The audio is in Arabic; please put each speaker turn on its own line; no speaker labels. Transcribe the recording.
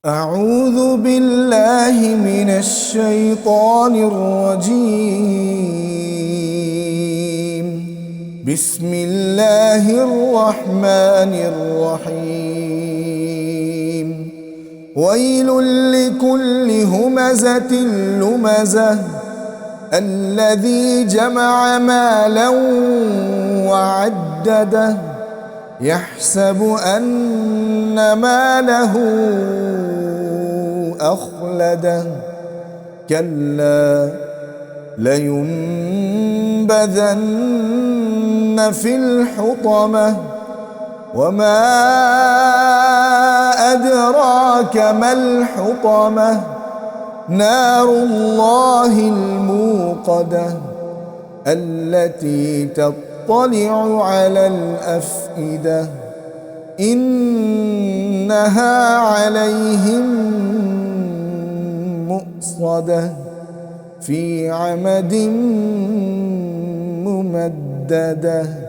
أعوذ بالله من الشيطان الرجيم. بسم الله الرحمن الرحيم. ويل لكل همزة لمزة الذي جمع مالا وعدده يحسب أن ماله أخلده كلا لينبذن في الحطمة وما أدراك ما الحطمة نار الله الموقدة التي تطلع على الأفئدة إنها عليهم مؤصدة في عمد ممددة.